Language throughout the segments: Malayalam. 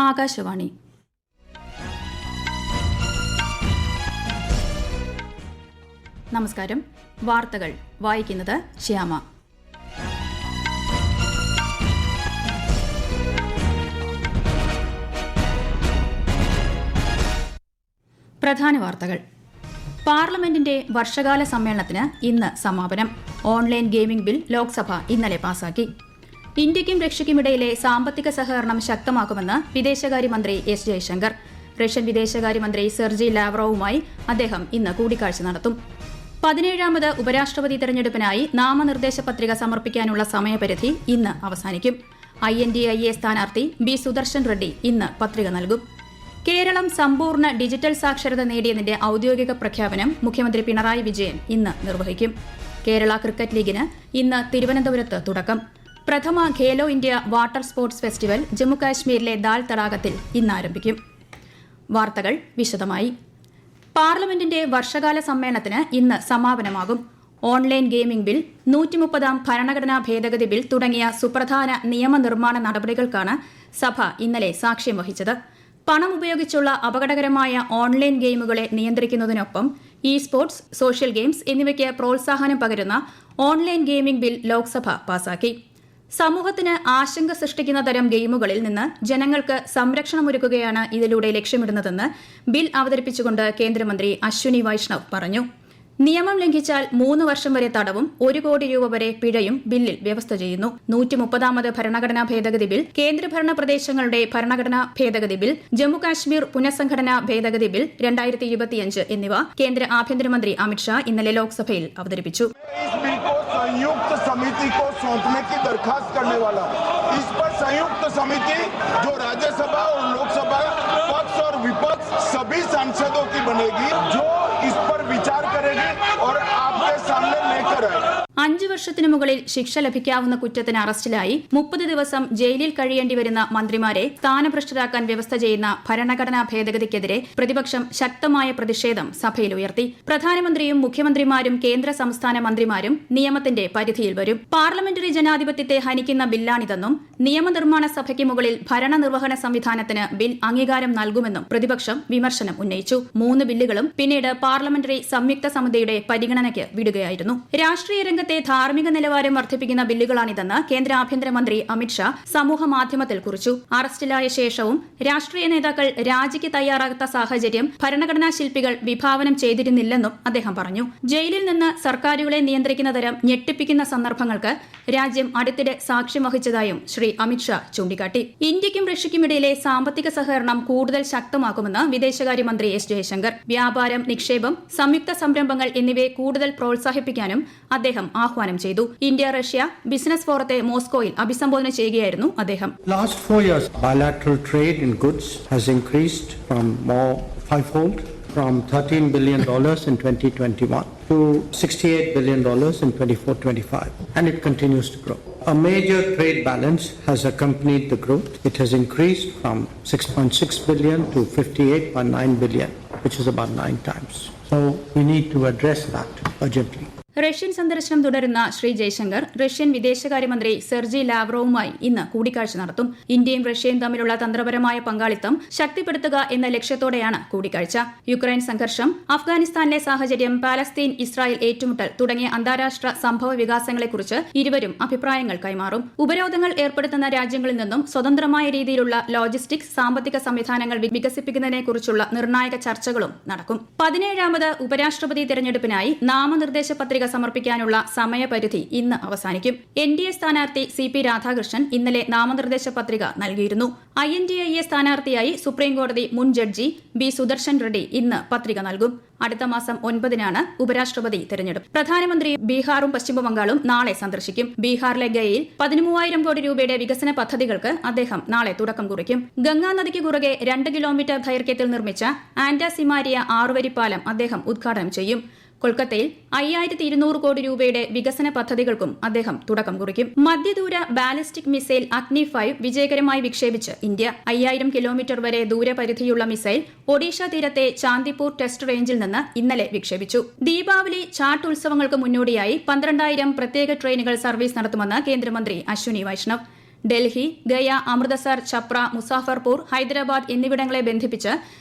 ആകാശവാണി. നമസ്കാരം. വാർത്തകൾ വായിക്കുന്നത് ശ്യാമ. പ്രധാന വാർത്തകൾ. പാർലമെന്റിന്റെ വർഷകാല സമ്മേളനത്തിന് ഇന്ന് സമാപനം. ഓൺലൈൻ ഗെയിമിംഗ് ബിൽ ലോക്സഭ ഇന്നലെ പാസാക്കി. ഇന്ത്യയ്ക്കും റഷ്യയ്ക്കുമിടയിലെ സാമ്പത്തിക സഹകരണം ശക്തമാക്കുമെന്ന് വിദേശകാര്യമന്ത്രി എസ് ജയശങ്കർ. റഷ്യൻ വിദേശകാര്യമന്ത്രി സെർജി ലാവ്റോവുമായി അദ്ദേഹം ഇന്ന് കൂടിക്കാഴ്ച നടത്തും. 17ാമത് ഉപരാഷ്ട്രപതി തെരഞ്ഞെടുപ്പിനായി നാമനിർദ്ദേശ പത്രിക സമർപ്പിക്കാനുള്ള സമയപരിധി ഇന്ന് അവസാനിക്കും. INDIA സ്ഥാനാർത്ഥി ബി സുദർശൻ റെഡ്ഡി ഇന്ന് പത്രിക നൽകും. കേരളം സമ്പൂർണ്ണ ഡിജിറ്റൽ സാക്ഷരത നേടിയതിന്റെ ഔദ്യോഗിക പ്രഖ്യാപനം മുഖ്യമന്ത്രി പിണറായി വിജയൻ ഇന്ന് നിർവഹിക്കും. കേരള ക്രിക്കറ്റ് ലീഗിന് ഇന്ന് തിരുവനന്തപുരത്ത് തുടക്കം. പ്രഥമ Khelo India water sports festival ജമ്മുകാശ്മീരിലെ ദാൽ തടാകത്തിൽ ഇന്ന് ആരംഭിക്കും. വാർത്തകൾ വിശദമായി. പാർലമെന്റിന്റെ വർഷകാല സമ്മേളനത്തിന് ഇന്ന് സമാപനമാകും. ഓൺലൈൻ ഗെയിമിംഗ് ബിൽ, 130ാം ഭരണഘടനാ ഭേദഗതി ബിൽ തുടങ്ങിയ സുപ്രധാന നിയമനിർമ്മാണ നടപടികൾക്കാണ് സഭ ഇന്നലെ സാക്ഷ്യം വഹിച്ചത്. പണം ഉപയോഗിച്ചുള്ള അപകടകരമായ ഓൺലൈൻ ഗെയിമുകളെ നിയന്ത്രിക്കുന്നതിനൊപ്പം ഇ സ്പോർട്സ്, സോഷ്യൽ ഗെയിംസ് എന്നിവയ്ക്ക് പ്രോത്സാഹനം പകരുന്ന ഓൺലൈൻ ഗെയിമിംഗ് ബിൽ ലോക്സഭ പാസാക്കി. സമൂഹത്തിന് ആശങ്ക സൃഷ്ടിക്കുന്ന തരം ഗെയിമുകളിൽ നിന്ന് ജനങ്ങൾക്ക് സംരക്ഷണമൊരുക്കുകയാണ് ഇതിലൂടെ ലക്ഷ്യമിടുന്നതെന്ന് ബിൽ അവതരിപ്പിച്ചുകൊണ്ട് കേന്ദ്രമന്ത്രി അശ്വിനി വൈഷ്ണവ് പറഞ്ഞു. നിയമം ലംഘിച്ചാൽ 3 വർഷം വരെ തടവും 1 കോടി രൂപ വരെ പിഴയും ബില്ലിൽ വ്യവസ്ഥ ചെയ്യുന്നു. 130ാമത് ഭരണഘടനാ ഭേദഗതി ബിൽ, കേന്ദ്രഭരണ പ്രദേശങ്ങളുടെ ഭരണഘടനാ ഭേദഗതി ബിൽ, ജമ്മുകാശ്മീർ പുനഃസംഘടനാ ഭേദഗതി ബിൽ 2025 എന്നിവ കേന്ദ്ര ആഭ്യന്തരമന്ത്രി അമിത്ഷാ ഇന്നലെ ലോക്സഭയിൽ അവതരിപ്പിച്ചു. संयुक्त समिति को सौंपने की दरखास्त करने वाला इस पर संयुक्त समिति जो राज्यसभा और लोकसभा पक्ष और विपक्ष सभी सांसदों की बनेगी, जो इस पर विचार करेगी और आपके सामने लेकर आएगी. 5 വർഷത്തിനു മുകളിൽ ശിക്ഷ ലഭിക്കാവുന്ന കുറ്റത്തിന് അറസ്റ്റിലായി 30 ദിവസം ജയിലിൽ കഴിയേണ്ടി വരുന്ന മന്ത്രിമാരെ സ്ഥാനഭ്രഷ്ടരാക്കാൻ വ്യവസ്ഥ ചെയ്യുന്ന ഭരണഘടനാ ഭേദഗതിക്കെതിരെ പ്രതിപക്ഷം ശക്തമായ പ്രതിഷേധം സഭയിൽ ഉയർത്തി. പ്രധാനമന്ത്രിയും മുഖ്യമന്ത്രിമാരും കേന്ദ്ര സംസ്ഥാന മന്ത്രിമാരും നിയമത്തിന്റെ പരിധിയിൽ വരും. പാർലമെന്ററി ജനാധിപത്യത്തെ ഹനിക്കുന്ന ബില്ലാണിതെന്നും നിയമനിർമ്മാണ സഭയ്ക്ക് മുകളിൽ ഭരണനിർവഹണ സംവിധാനത്തിന് ബിൽ അംഗീകാരം നൽകുമെന്നും പ്രതിപക്ഷം വിമർശനം ഉന്നയിച്ചു. 3 ബില്ലുകളും പിന്നീട് പാർലമെന്ററി സംയുക്ത സമിതിയുടെ പരിഗണനയ്ക്ക് വിടുകയായിരുന്നു. രാഷ്ട്രീയ രംഗത്തെ ധാർമ്മിക നിലവാരം വർദ്ധിപ്പിക്കുന്ന ബില്ലുകളാണിതെന്ന് കേന്ദ്ര ആഭ്യന്തരമന്ത്രി അമിത്ഷാ സമൂഹ മാധ്യമത്തിൽ കുറിച്ചു. അറസ്റ്റിലായ ശേഷവും രാഷ്ട്രീയ നേതാക്കൾ രാജിക്ക് തയ്യാറാകാത്ത സാഹചര്യം ഭരണഘടനാ ശില്പികൾ വിഭാവനം ചെയ്തിരുന്നില്ലെന്നും അദ്ദേഹം പറഞ്ഞു. ജയിലിൽ നിന്ന് സർക്കാരുകളെ നിയന്ത്രിക്കുന്ന തരം ഞെട്ടിപ്പിക്കുന്ന സന്ദർഭങ്ങൾക്ക് രാജ്യം അടുത്തിടെ സാക്ഷ്യം വഹിച്ചതായും ശ്രീ അമിത്ഷാ ചൂണ്ടിക്കാട്ടി. ഇന്ത്യയ്ക്കും റഷ്യയ്ക്കുമിടയിലെ സാമ്പത്തിക സഹകരണം കൂടുതൽ ശക്തമാക്കുമെന്ന് വിദേശകാര്യമന്ത്രി എസ് ജയശങ്കർ. വ്യാപാരം, നിക്ഷേപം, സംയുക്ത സംരംഭങ്ങൾ എന്നിവയെ കൂടുതൽ പ്രോത്സാഹിപ്പിക്കാനും അദ്ദേഹം ആഹ്വാനം ചെയ്തു. ഇന്ത്യ റഷ്യ ബിസിനസ് ഫോറത്തെ മോസ്കോയിൽ അഭിസംബോധന ചെയ്യുകയായിരുന്നു അദ്ദേഹം. Last 4 years, bilateral trade in goods has increased from more fivefold, from $13 billion in 2021 to $68 billion in 24-25, and it continues to grow. A major trade balance has accompanied the growth. It has increased from 6.6 billion to 58.9 billion, which is about 9 times. So we need to address that urgently. Russian സന്ദർശനം തുടരുന്ന ശ്രീ ജയശങ്കർ റഷ്യൻ വിദേശകാര്യമന്ത്രി സെർജി ലാവ്റോവുമായി ഇന്ന് കൂടിക്കാഴ്ച നടത്തും. ഇന്ത്യയും റഷ്യയും തമ്മിലുള്ള തന്ത്രപരമായ പങ്കാളിത്തം ശക്തിപ്പെടുത്തുക എന്ന ലക്ഷ്യത്തോടെയാണ് കൂടിക്കാഴ്ച. യുക്രൈൻ സംഘർഷം, അഫ്ഗാനിസ്ഥാനിലെ സാഹചര്യം, പാലസ്തീൻ ഇസ്രായേൽ ഏറ്റുമുട്ടൽ തുടങ്ങിയ അന്താരാഷ്ട്ര സംഭവ വികാസങ്ങളെക്കുറിച്ച് ഇരുവരും അഭിപ്രായങ്ങൾ കൈമാറും. ഉപരോധങ്ങൾ ഏർപ്പെടുത്തുന്ന രാജ്യങ്ങളിൽ നിന്നും സ്വതന്ത്രമായ രീതിയിലുള്ള ലോജിസ്റ്റിക്സ്, സാമ്പത്തിക സംവിധാനങ്ങൾ വികസിപ്പിക്കുന്നതിനെക്കുറിച്ചുള്ള നിർണായക ചർച്ചകളും നടക്കും. 17ാമത് ഉപരാഷ്ട്രപതി തെരഞ്ഞെടുപ്പിനായി നാമനിർദ്ദേശ പത്രിക സമർപ്പിക്കാനുള്ള സമയപരിധി ഇന്ന് അവസാനിക്കും. NDA സ്ഥാനാർത്ഥി CP രാധാകൃഷ്ണൻ ഇന്നലെ നാമനിർദ്ദേശ പത്രിക നൽകിയിരുന്നു. INDIA സ്ഥാനാർത്ഥിയായി സുപ്രീംകോടതി മുൻ ജഡ്ജി ബി സുദർശൻ റെഡ്ഡി ഇന്ന് പത്രിക നൽകും. അടുത്ത മാസം 9-നാണ് ഉപരാഷ്ട്രപതി തെരഞ്ഞെടുപ്പ്. പ്രധാനമന്ത്രി ബീഹാറും പശ്ചിമബംഗാളും നാളെ സന്ദർശിക്കും. ബീഹാറിലെ ഗയയിൽ 13,000 കോടി രൂപയുടെ വികസന പദ്ധതികൾക്ക് അദ്ദേഹം നാളെ തുടക്കം കുറിക്കും. ഗംഗാ നദിക്ക് കുറുകെ 2 കിലോമീറ്റർ ദൈർഘ്യത്തിൽ നിർമ്മിച്ച ആൻഡാസിമാരിയ 6-വരിപ്പാലം അദ്ദേഹം ഉദ്ഘാടനം ചെയ്യും. കൊൽക്കത്തയിൽ 5200 കോടി രൂപയുടെ വികസന പദ്ധതികൾക്കും അദ്ദേഹം തുടക്കം കുറിക്കും. മധ്യദൂര ബാലിസ്റ്റിക് മിസൈൽ അഗ്നി 5 വിജയകരമായി വിക്ഷേപിച്ച് ഇന്ത്യ. 5000 കിലോമീറ്റർ വരെ ദൂരപരിധിയുള്ള മിസൈൽ ഒഡീഷ തീരത്തെ ചാന്ദിപൂർ ടെസ്റ്റ് റേഞ്ചിൽ നിന്ന് ഇന്നലെ വിക്ഷേപിച്ചു. ദീപാവലി, ഛാട്ട് ഉത്സവങ്ങൾക്ക് മുന്നോടിയായി 12,000 പ്രത്യേക ട്രെയിനുകൾ സർവീസ് നടത്തുമെന്ന് കേന്ദ്രമന്ത്രി അശ്വിനി വൈഷ്ണവ്. ഡൽഹി, ഗയ, അമൃതസർ, ഛപ്ര, മുസാഫർപൂർ, ഹൈദരാബാദ് എന്നിവിടങ്ങളെ ബന്ധിപ്പിച്ച്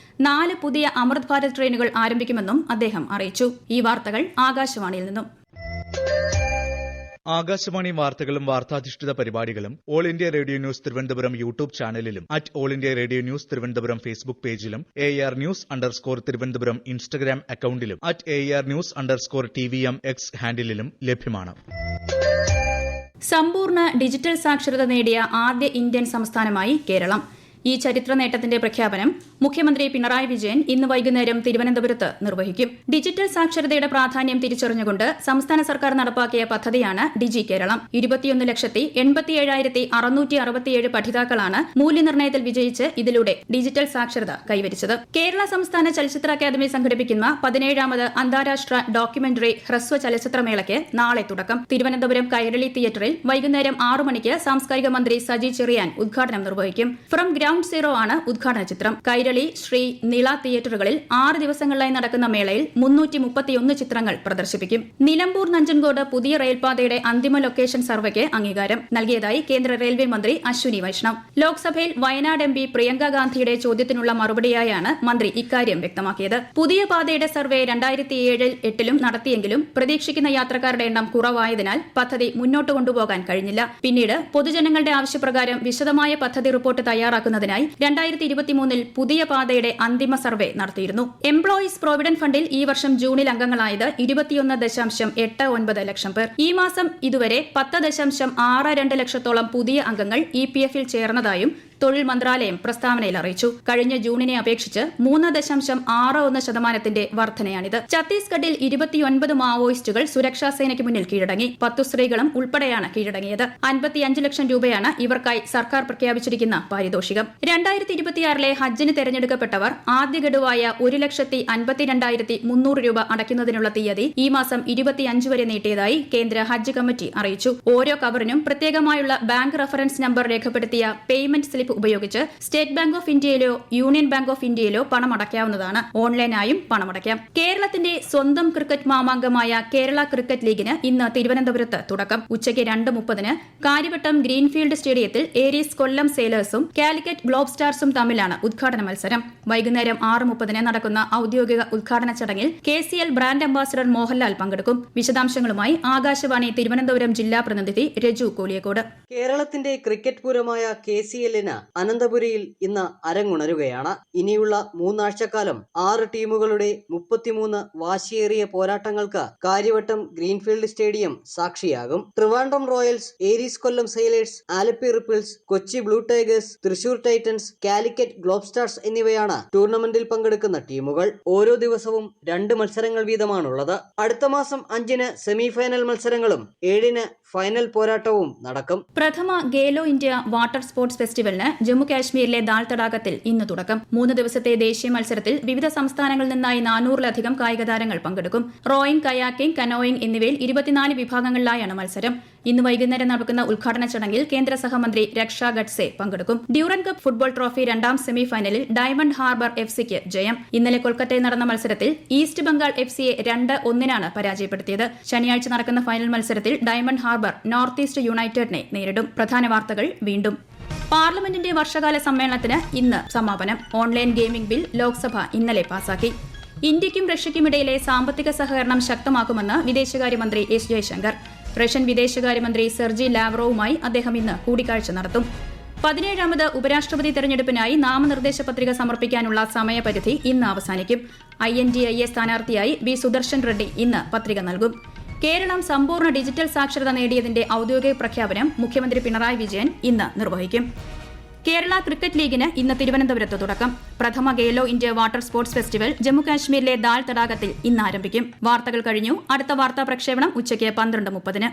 4 പുതിയ അമൃത് ഭാരത് ട്രെയിനുകൾ ആരംഭിക്കുമെന്നും അദ്ദേഹം അറിയിച്ചു. ഈ വാർത്തകൾ ആകാശവാണിയിൽ നിന്നും. ആകാശവാണി വാർത്തകളും വാർത്താധിഷ്ഠിത പരിപാടികളും all India radio news Thiruvananthapuram YouTube ചാനലിലും all India radio news Thiruvananthapuram Facebook പേജിലും AR News_ തിരുവനന്തപുരം ഇൻസ്റ്റഗ്രാം അക്കൌണ്ടിലും AR News_TVM X ഹാൻഡിലും ലഭ്യമാണ്. സമ്പൂർണ്ണ ഡിജിറ്റൽ സാക്ഷരത നേടിയ ആദ്യ ഇന്ത്യൻ സംസ്ഥാനമായി കേരളം. ഈ ചരിത്ര നേട്ടത്തിന്റെ പ്രഖ്യാപനം മുഖ്യമന്ത്രി പിണറായി വിജയൻ ഇന്ന് വൈകുന്നേരം തിരുവനന്തപുരത്ത് നിർവഹിക്കും. ഡിജിറ്റൽ സാക്ഷരതയുടെ പ്രാധാന്യം തിരിച്ചറിഞ്ഞുകൊണ്ട് സംസ്ഥാന സർക്കാർ നടപ്പാക്കിയ പദ്ധതിയാണ് ഡിജി കേരളം. 21,87,667 പഠിതാക്കളാണ് മൂല്യനിർണ്ണയത്തിൽ വിജയിച്ച് ഇതിലൂടെ ഡിജിറ്റൽ സാക്ഷരത കൈവരിച്ചത്. കേരള സംസ്ഥാന ചലച്ചിത്ര അക്കാദമി സംഘടിപ്പിക്കുന്ന 17ാമത് അന്താരാഷ്ട്ര ഡോക്യുമെന്ററി ഹ്രസ്വ ചലച്ചിത്രമേളയ്ക്ക് നാളെ തുടക്കം. തിരുവനന്തപുരം കൈരളി തിയേറ്ററിൽ വൈകുന്നേരം 6 മണിക്ക് സാംസ്കാരിക മന്ത്രി സജി ചെറിയാൻ ഉദ്ഘാടനം നിർവഹിക്കും. ഫ്രം ഗ്രൌണ്ട് സീറോ ആണ് ഉദ്ഘാടന ചിത്രം. കൈരളി, ശ്രീ, നിള തിയേറ്ററുകളിൽ 6 ദിവസങ്ങളിലായി നടക്കുന്ന മേളയിൽ 331 ചിത്രങ്ങൾ പ്രദർശിപ്പിക്കും. നിലമ്പൂർ നഞ്ചൻകോട് പുതിയ റെയിൽപാതയുടെ അന്തിമ ലൊക്കേഷൻ സർവേക്ക് അംഗീകാരം നൽകിയതായി കേന്ദ്ര റെയിൽവേ മന്ത്രി അശ്വിനി വൈഷ്ണവ്. ലോക്സഭയിൽ വയനാട് MP പ്രിയങ്ക ഗാന്ധിയുടെ ചോദ്യത്തിനുള്ള മറുപടിയായാണ് മന്ത്രി ഇക്കാര്യം വ്യക്തമാക്കിയത്. പുതിയ പാതയുടെ സർവേ 2007-8 നടത്തിയെങ്കിലും പ്രതീക്ഷിക്കുന്ന യാത്രക്കാരുടെ എണ്ണം കുറവായതിനാൽ പദ്ധതി മുന്നോട്ട് കൊണ്ടുപോകാൻ കഴിഞ്ഞില്ല. പിന്നീട് പൊതുജനങ്ങളുടെ ആവശ്യപ്രകാരം വിശദമായ പദ്ധതി റിപ്പോർട്ട് തയ്യാറാക്കുന്നതിനായി 2023 പുതിയ പാതയുടെ അന്തിമ സർവേ നടത്തിയിരുന്നു. എംപ്ലോയീസ് പ്രൊവിഡന്റ് ഫണ്ടിൽ ഈ വർഷം ജൂണിൽ അംഗങ്ങളായത് 21.89 ലക്ഷം പേർ. ഈ മാസം ഇതുവരെ 10.62 ലക്ഷത്തോളം പുതിയ അംഗങ്ങൾ EPF-ൽ ചേർന്നതായും തൊഴിൽ മന്ത്രാലയം പ്രസ്താവനയിൽ അറിയിച്ചു. കഴിഞ്ഞ ജൂണിനെ അപേക്ഷിച്ച് 3.61% വർധനയാണിത്. ഛത്തീസ്ഗഡിൽ 29 മാവോയിസ്റ്റുകൾ സുരക്ഷാ സേനയ്ക്ക് മുന്നിൽ കീഴടങ്ങി. 10 സ്ത്രീകളും ഉൾപ്പെടെയാണ് കീഴടങ്ങിയത്. 55 ലക്ഷം രൂപയാണ് ഇവർക്കായി സർക്കാർ പ്രഖ്യാപിച്ചിരിക്കുന്ന പാരിതോഷികം. 2026 ഹജ്ജിന് തെരഞ്ഞെടുക്കപ്പെട്ടവർ ആദ്യ ഗഡുവായ 1,52,300 രൂപ അടയ്ക്കുന്നതിനുള്ള തീയതി ഈ മാസം 25 വരെ നീട്ടിയതായി കേന്ദ്ര ഹജ്ജ് കമ്മിറ്റി അറിയിച്ചു. ഓരോ കവറിനും പ്രത്യേകമായുള്ള ബാങ്ക് റഫറൻസ് നമ്പർ രേഖപ്പെടുത്തിയ പേയ്മെന്റ് സ്ലിപ്പ് ഉപയോഗിച്ച് സ്റ്റേറ്റ് ബാങ്ക് ഓഫ് ഇന്ത്യയിലോ യൂണിയൻ ബാങ്ക് ഓഫ് ഇന്ത്യയിലോ പണം അടയ്ക്കാവുന്നതാണ്. ഓൺലൈനായും പണമടയ്ക്കാം. കേരളത്തിന്റെ സ്വന്തം ക്രിക്കറ്റ് മാമാങ്കമായ കേരള ക്രിക്കറ്റ് ലീഗിന് ഇന്ന് തിരുവനന്തപുരത്ത് തുടക്കം. ഉച്ചയ്ക്ക് 2:30 കാര്യവട്ടം ഗ്രീൻഫീൽഡ് സ്റ്റേഡിയത്തിൽ ഏരീസ് കൊല്ലം സെയിലേഴ്സും കാലിക്കറ്റ് ഗ്ലോബ് സ്റ്റാർസും തമ്മിലാണ് ഉദ്ഘാടന മത്സരം. വൈകുന്നേരം 6:30 നടക്കുന്ന ഔദ്യോഗിക ഉദ്ഘാടന ചടങ്ങിൽ KCL ബ്രാൻഡ് അംബാസിഡർ മോഹൻലാൽ പങ്കെടുക്കും. വിശദാംശങ്ങളുമായി ആകാശവാണി തിരുവനന്തപുരം ജില്ലാ പ്രതിനിധി രജു കോലിയക്കോട്. കേരളത്തിന്റെ ക്രിക്കറ്റ് പൂരമായ KCLന് അനന്തപുരിയിൽ ഇന്ന് അരങ്ങുണരുകയാണ്. ഇനിയുള്ള 3 ആഴ്ചക്കാലം 6 ടീമുകളുടെ 33 വാശിയേറിയ പോരാട്ടങ്ങൾക്ക് കാര്യവട്ടം ഗ്രീൻഫീൽഡ് സ്റ്റേഡിയം സാക്ഷിയാകും. Trivandrum royals, Aries Kollam sailors, Alleppey ripples, Kochi blue tigers, Thrissur titans, Calicut globe stars എന്നിവയാണ് ടൂർണമെന്റിൽ പങ്കെടുക്കുന്ന ടീമുകൾ. ഓരോ ദിവസവും 2 മത്സരങ്ങൾ വീതമാണുള്ളത്. അടുത്ത മാസം 5-ന് സെമിഫൈനൽ മത്സരങ്ങളും 7-ന് ഫൈനൽ പോരാട്ടവും നടക്കും. പ്രഥമ ഗേലോ ഇന്ത്യ വാട്ടർ സ്പോർട്സ് ഫെസ്റ്റിവലിന് ജമ്മു കാശ്മീരിലെ ദാൽ തടാകത്തിൽ ഇന്ന് തുടക്കം. 3 ദിവസത്തെ ദേശീയ മത്സരത്തിൽ വിവിധ സംസ്ഥാനങ്ങളിൽ നിന്നായി 400-ലധികം കായിക താരങ്ങൾ പങ്കെടുക്കും. റോയിങ്, കയാക്കിംഗ്, കനോയിങ് എന്നിവയിൽ 24 വിഭാഗങ്ങളിലായാണ് മത്സരം. ഇന്ന് വൈകുന്നേരം നടക്കുന്ന ഉദ്ഘാടന ചടങ്ങിൽ കേന്ദ്ര സഹമന്ത്രി രക്ഷാ ഗഡ്സെ പങ്കെടുക്കും. ഡ്യൂറൻ കപ്പ് ഫുട്ബോൾ ട്രോഫി 2ാം സെമിഫൈനലിൽ ഡയമണ്ട് ഹാർബർ FC-ക്ക് ജയം. ഇന്നലെ കൊൽക്കത്തയിൽ നടന്ന മത്സരത്തിൽ ഈസ്റ്റ് ബംഗാൾ FC-യെ 2-1 പരാജയപ്പെടുത്തിയത്. ശനിയാഴ്ച നടക്കുന്ന ഫൈനൽ മത്സരത്തിൽ ഡയമണ്ട് ഹാർബർ നോർത്ത് ഈസ്റ്റ് യുണൈറ്റഡിനെ നേരിടും. പ്രധാന വാർത്തകൾ വീണ്ടും. പാർലമെന്റിന്റെ വർഷകാല സമ്മേളനത്തിന് ഇന്ന് സമാപനം. ഓൺലൈൻ ഗെയിമിംഗ് ബിൽ ലോക്സഭ ഇന്നലെ പാസാക്കി. ഇന്ത്യയ്ക്കും റഷ്യയ്ക്കുമിടയിലെ സാമ്പത്തിക സഹകരണം ശക്തമാക്കുമെന്ന് വിദേശകാര്യമന്ത്രി S ജയശങ്കർ. റഷ്യൻ വിദേശകാര്യമന്ത്രി സെർജി ലാവ്റോവുമായി അദ്ദേഹം ഇന്ന് കൂടിക്കാഴ്ച നടത്തും. 17ാമത് ഉപരാഷ്ട്രപതി തെരഞ്ഞെടുപ്പിനായി നാമനിർദ്ദേശ പത്രിക സമർപ്പിക്കാനുള്ള സമയപരിധി ഇന്ന് അവസാനിക്കും. INDIA സ്ഥാനാർത്ഥിയായി V സുദർശൻ റെഡ്ഡി ഇന്ന് പത്രിക നൽകും. കേരളം സമ്പൂർണ്ണ ഡിജിറ്റൽ സാക്ഷരത നേടിയതിന്റെ ഔദ്യോഗിക പ്രഖ്യാപനം മുഖ്യമന്ത്രി പിണറായി വിജയൻ ഇന്ന് നിർവഹിക്കും. കേരള ക്രിക്കറ്റ് ലീഗിന് ഇന്ന് തിരുവനന്തപുരത്ത് തുടക്കം. പ്രഥമ Khelo India water sports festival ജമ്മുകാശ്മീരിലെ ദാൽ തടാകത്തിൽ ഇന്ന് ആരംഭിക്കും. വാർത്തകൾ കഴിഞ്ഞു. അടുത്ത വാർത്താ പ്രക്ഷേപണം ഉച്ചയ്ക്ക് 12:30.